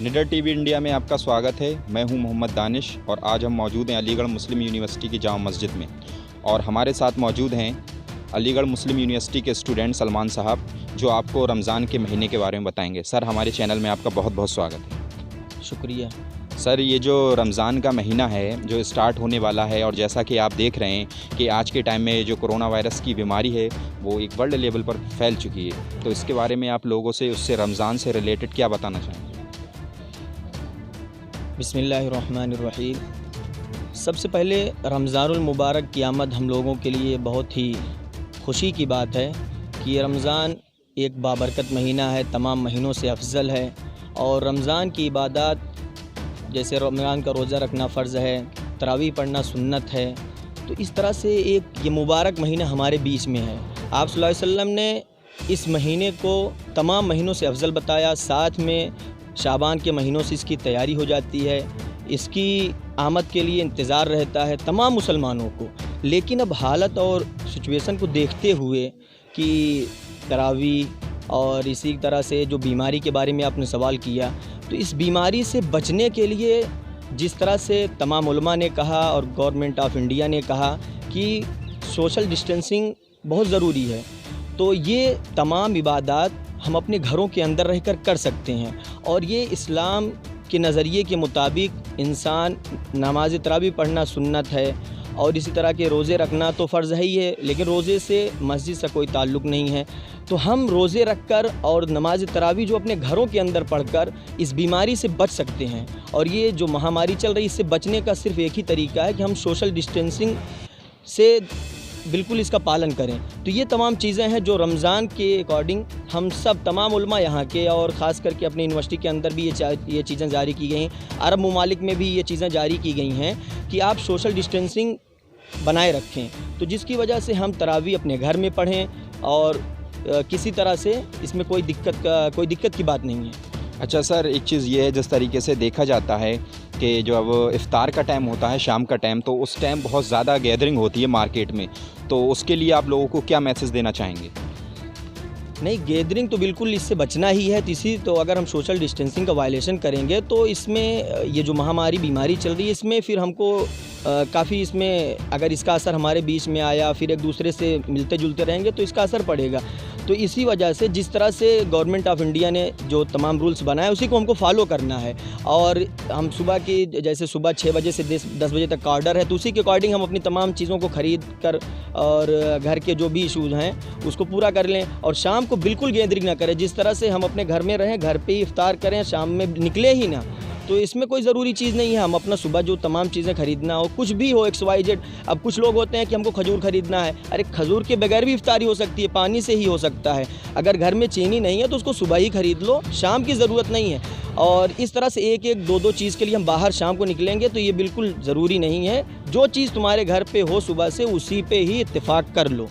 निडर TV India में आपका स्वागत है। मैं हूं मोहम्मद दानिश और आज हम मौजूद हैं अलीगढ़ मुस्लिम यूनिवर्सिटी की जामा मस्जिद में और हमारे साथ मौजूद हैं अलीगढ़ मुस्लिम यूनिवर्सिटी के स्टूडेंट सलमान साहब, जो आपको रमज़ान के महीने के बारे में बताएंगे। सर, हमारे चैनल में आपका बहुत बहुत स्वागत है। शुक्रिया। सर, ये जो रमज़ान का महीना है जो स्टार्ट होने वाला है और जैसा कि आप देख रहे हैं कि आज के टाइम में जो कोरोना वायरस की बीमारी है वो एक वर्ल्ड लेवल पर फैल चुकी है, तो इसके बारे में आप लोगों से उससे रमज़ान से रिलेटेड क्या बताना चाहेंगे? बिस्मिल्लाहिर्रहमानिर्रहीम। सबसे पहले रमज़ानुल मुबारक की आमद हम लोगों के लिए बहुत ही खुशी की बात है कि ये रमज़ान एक बाबरकत महीना है, तमाम महीनों से अफजल है। और रमज़ान की इबादत जैसे रमज़ान का रोज़ा रखना फ़र्ज़ है, तरावी पढ़ना सुन्नत है, तो इस तरह से एक ये मुबारक महीना हमारे बीच में है। आप सल्लल्लाहु अलैहि वसल्लम ने इस महीने को तमाम महीनों से अफजल बताया, साथ में शाबान के महीनों से इसकी तैयारी हो जाती है, इसकी आमद के लिए इंतज़ार रहता है तमाम मुसलमानों को। लेकिन अब हालत और सिचुएशन को देखते हुए कि तरावी और इसी तरह से जो बीमारी के बारे में आपने सवाल किया, तो इस बीमारी से बचने के लिए जिस तरह से तमाम उलमा ने कहा और गवर्नमेंट ऑफ इंडिया ने कहा कि सोशल डिस्टेंसिंग बहुत ज़रूरी है, तो ये तमाम इबादत हम अपने घरों के अंदर रहकर कर सकते हैं। और ये इस्लाम के नज़रिए के मुताबिक इंसान नमाज तरावी पढ़ना सुन्नत है और इसी तरह के रोज़े रखना तो फ़र्ज़ है ही है, लेकिन रोज़े से मस्जिद से कोई ताल्लुक़ नहीं है। तो हम रोज़े रखकर और नमाज तरावी जो अपने घरों के अंदर पढ़कर इस बीमारी से बच सकते हैं। और ये जो महामारी चल रही है इससे बचने का सिर्फ़ एक ही तरीका है कि हम सोशल डिस्टेंसिंग से बिल्कुल इसका पालन करें। तो ये तमाम चीज़ें हैं जो रमज़ान के अकॉर्डिंग हम सब तमाम उलमा यहाँ के और ख़ास करके अपनी यूनिवर्सिटी के अंदर भी ये चीज़ें जारी की गई हैं। अरब ममालिक में भी ये चीज़ें जारी की गई हैं कि आप सोशल डिस्टेंसिंग बनाए रखें, तो जिसकी वजह से हम तरावी अपने घर में पढ़ें और किसी तरह से इसमें कोई दिक्कत की बात नहीं है। अच्छा सर, एक चीज़ ये है, जिस तरीके से देखा जाता है कि जो अब इफ़्तार का टाइम होता है, शाम का टाइम, तो उस टाइम बहुत ज़्यादा गैदरिंग होती है मार्केट में, तो उसके लिए आप लोगों को क्या मैसेज देना चाहेंगे? नहीं, गैदरिंग तो बिल्कुल इससे बचना ही है। तो अगर हम सोशल डिस्टेंसिंग का वायलेशन करेंगे तो इसमें ये जो महामारी बीमारी चल रही है इसमें फिर हमको काफ़ी इसमें अगर इसका असर हमारे बीच में आया, फिर एक दूसरे से मिलते जुलते रहेंगे तो इसका असर पड़ेगा। तो इसी वजह से जिस तरह से गवर्नमेंट ऑफ इंडिया ने जो तमाम रूल्स बनाए उसी को हमको फॉलो करना है। और हम सुबह की जैसे सुबह 6 बजे से 10 बजे तक का ऑर्डर है, तो उसी के अकॉर्डिंग हम अपनी तमाम चीज़ों को ख़रीद कर और घर के जो भी इशूज़ हैं उसको पूरा कर लें। और शाम को बिल्कुल गैदरिंग ना करें, जिस तरह से हम अपने घर में रहें, घर पे ही इफ्तार करें, शाम में निकले ही ना। तो इसमें कोई ज़रूरी चीज़ नहीं है, हम अपना सुबह जो तमाम चीज़ें ख़रीदना हो, कुछ भी हो, XYZ। अब कुछ लोग होते हैं कि हमको खजूर ख़रीदना है, अरे खजूर के बगैर भी इफ्तारी हो सकती है, पानी से ही हो सकता है। अगर घर में चीनी नहीं है तो उसको सुबह ही ख़रीद लो, शाम की ज़रूरत नहीं है। और इस तरह से एक एक दो चीज़ के लिए हम बाहर शाम को निकलेंगे तो ये बिल्कुल ज़रूरी नहीं है। जो चीज़ तुम्हारे घर पे हो सुबह से उसी पे ही इत्तेफाक कर लो।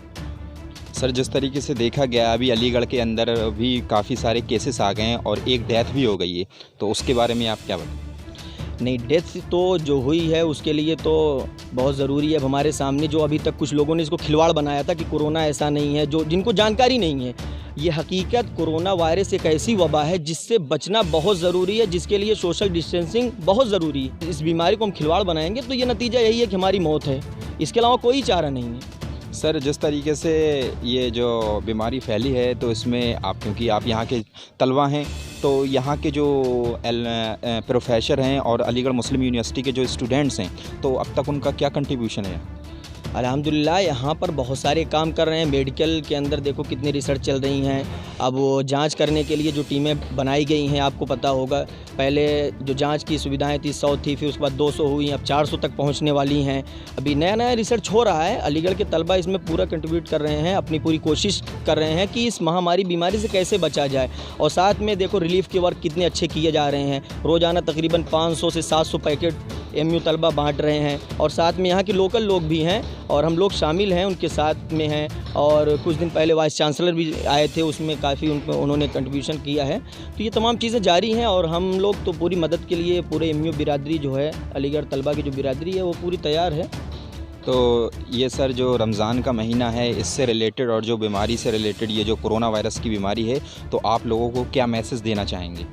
सर, जिस तरीके से देखा गया अभी अलीगढ़ के अंदर भी काफ़ी सारे केसेस आ गए हैं और एक डेथ भी हो गई है, तो उसके बारे में आप क्या बताएं? नहीं, डेथ तो जो हुई है उसके लिए तो बहुत ज़रूरी है। अब हमारे सामने जो अभी तक कुछ लोगों ने इसको खिलवाड़ बनाया था कि कोरोना ऐसा नहीं है, जो जिनको जानकारी नहीं है, ये हकीकत कोरोना वायरस एक ऐसी वबा है जिससे बचना बहुत ज़रूरी है, जिसके लिए सोशल डिस्टेंसिंग बहुत ज़रूरी है। इस बीमारी को हम खिलवाड़ बनाएंगे तो ये नतीजा यही है कि हमारी मौत है, इसके अलावा कोई चारा नहीं है। सर, जिस तरीके से ये जो बीमारी फैली है तो इसमें आप, क्योंकि आप यहाँ के तलबा हैं, तो यहाँ के जो प्रोफेसर हैं और अलीगढ़ मुस्लिम यूनिवर्सिटी के जो स्टूडेंट्स हैं, तो अब तक उनका क्या कंट्रीब्यूशन है? अल्हम्दुलिल्लाह यहाँ पर बहुत सारे काम कर रहे हैं। मेडिकल के अंदर देखो कितनी रिसर्च चल रही हैं। अब वो जांच करने के लिए जो टीमें बनाई गई हैं, आपको पता होगा पहले जो जांच की सुविधाएं थी 100 थी, फिर उसके बाद 200 हुई, अब 400 तक पहुँचने वाली हैं। अभी नया नया रिसर्च हो रहा है, अलीगढ़ के तलबा इसमें पूरा कंट्रीब्यूट कर रहे हैं, अपनी पूरी कोशिश कर रहे हैं कि इस महामारी बीमारी से कैसे बचा जाए। और साथ में देखो रिलीफ़ के वर्क कितने अच्छे किए जा रहे हैं। रोज़ाना तकरीबन 500 से 700 पैकेट MU तलबा बांट रहे हैं और साथ में यहाँ के लोकल लोग भी हैं और हम लोग शामिल हैं, उनके साथ में हैं। और कुछ दिन पहले वाइस चांसलर भी आए थे, उसमें काफ़ी उन्होंने कंट्रीब्यूशन किया है। तो ये तमाम चीज़ें जारी हैं और हम लोग तो पूरी मदद के लिए पूरे MU बिरादरी जो है, अलीगढ़ तलबा की जो बिरादरी है वो पूरी तैयार है। तो ये सर जो रमज़ान का महीना है इससे रिलेटेड और जो बीमारी से रिलेटेड ये जो कोरोना वायरस की बीमारी है, तो आप लोगों को क्या मैसेज देना चाहेंगे?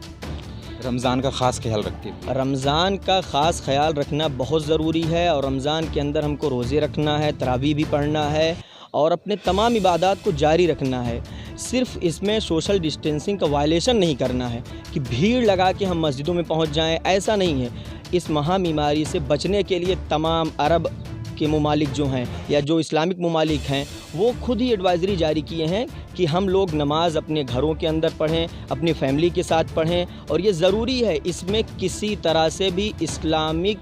रमज़ान का ख़ास ख्याल रखते हैं। रमज़ान का ख़ास ख्याल रखना बहुत ज़रूरी है और रमज़ान के अंदर हमको रोज़े रखना है, तरावी भी पढ़ना है और अपने तमाम इबादत को जारी रखना है। सिर्फ़ इसमें सोशल डिस्टेंसिंग का वायलेशन नहीं करना है कि भीड़ लगा के हम मस्जिदों में पहुंच जाएं, ऐसा नहीं है। इस महाबीमारी से बचने के लिए तमाम अरब के ममालिक जो हैं या जो इस्लामिक ममालिक हैं वो खुद ही एडवाइज़री जारी किए हैं कि हम लोग नमाज़ अपने घरों के अंदर पढ़ें, अपनी फैमिली के साथ पढ़ें और ये ज़रूरी है। इसमें किसी तरह से भी इस्लामिक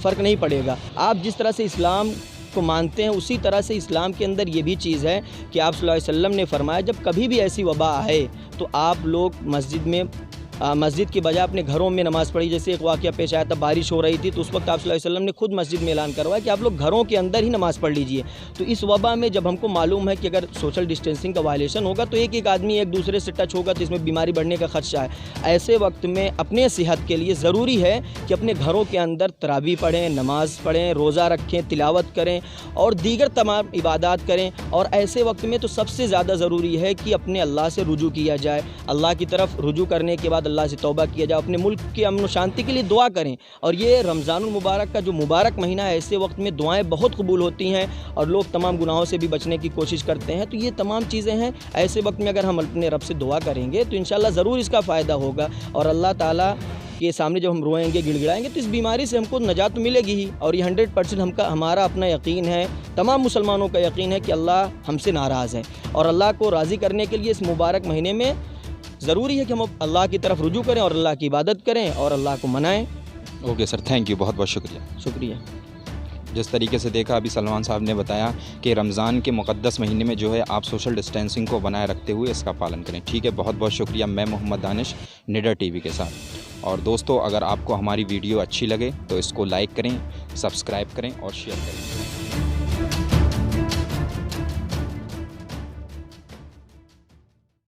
फ़र्क नहीं पड़ेगा। आप जिस तरह से इस्लाम को मानते हैं उसी तरह से इस्लाम के अंदर ये भी चीज़ है कि आप सल्लल्लाहु अलैहि वसल्लम ने फरमाया जब कभी भी ऐसी वबा आए तो आप लोग मस्जिद की बजाय अपने घरों में नमाज़ पढ़ी। जैसे एक वाक़या पेश आया था, बारिश हो रही थी तो उस वक्त आप सल्लल्लाहु अलैहि वसल्लम ने खुद मस्जिद में ऐलान करवाया कि आप लोग घरों के अंदर ही नमाज़ पढ़ लीजिए। तो इस वबा में जब हमको मालूम है कि अगर सोशल डिस्टेंसिंग का वायलेशन होगा तो एक आदमी एक दूसरे से टच होगा तो इसमें बीमारी बढ़ने का खदशा है। ऐसे वक्त में अपने सेहत के लिए ज़रूरी है कि अपने घरों के अंदर तरावी पढ़ें, नमाज़ पढ़ें, रोज़ा रखें, तिलावत करें और दीगर तमाम इबादत करें। और ऐसे वक्त में तो सबसे ज़्यादा ज़रूरी है कि अपने अल्लाह से रुजू किया जाए। अल्लाह की तरफ रुजू करने के बाद अल्लाह से तौबा किया जाए, अपने मुल्क के अमन व शांति के लिए दुआ करें। और ये रमज़ानुल मुबारक का जो मुबारक महीना है, ऐसे वक्त में दुआएं बहुत कबूल होती हैं और लोग तमाम गुनाहों से भी बचने की कोशिश करते हैं। तो ये तमाम चीज़ें हैं। ऐसे वक्त में अगर हम अपने रब से दुआ करेंगे तो इंशाअल्लाह ज़रूर इसका फ़ायदा होगा और अल्लाह ताला के सामने जब हम रोएंगे, गिड़गिड़ाएंगे तो इस बीमारी से हमको नजात तो मिलेगी ही। और ये 100% हमारा अपना यकीन है, तमाम मुसलमानों का यकीन है कि अल्लाह हमसे नाराज़ है और अल्लाह को राज़ी करने के लिए इस मुबारक महीने में ज़रूरी है कि हम अल्लाह की तरफ रुजू करें और अल्लाह की इबादत करें और अल्लाह को मनाएं। ओके सर, थैंक यू, बहुत बहुत शुक्रिया। शुक्रिया। जिस तरीके से देखा अभी सलमान साहब ने बताया कि रमज़ान के मुक़द्दस महीने में जो है आप सोशल डिस्टेंसिंग को बनाए रखते हुए इसका पालन करें। ठीक है, बहुत बहुत शुक्रिया। मैं मोहम्मद दानिश, निडर टीवी के साथ। और दोस्तों, अगर आपको हमारी वीडियो अच्छी लगे तो इसको लाइक करें, सब्सक्राइब करें और शेयर करें।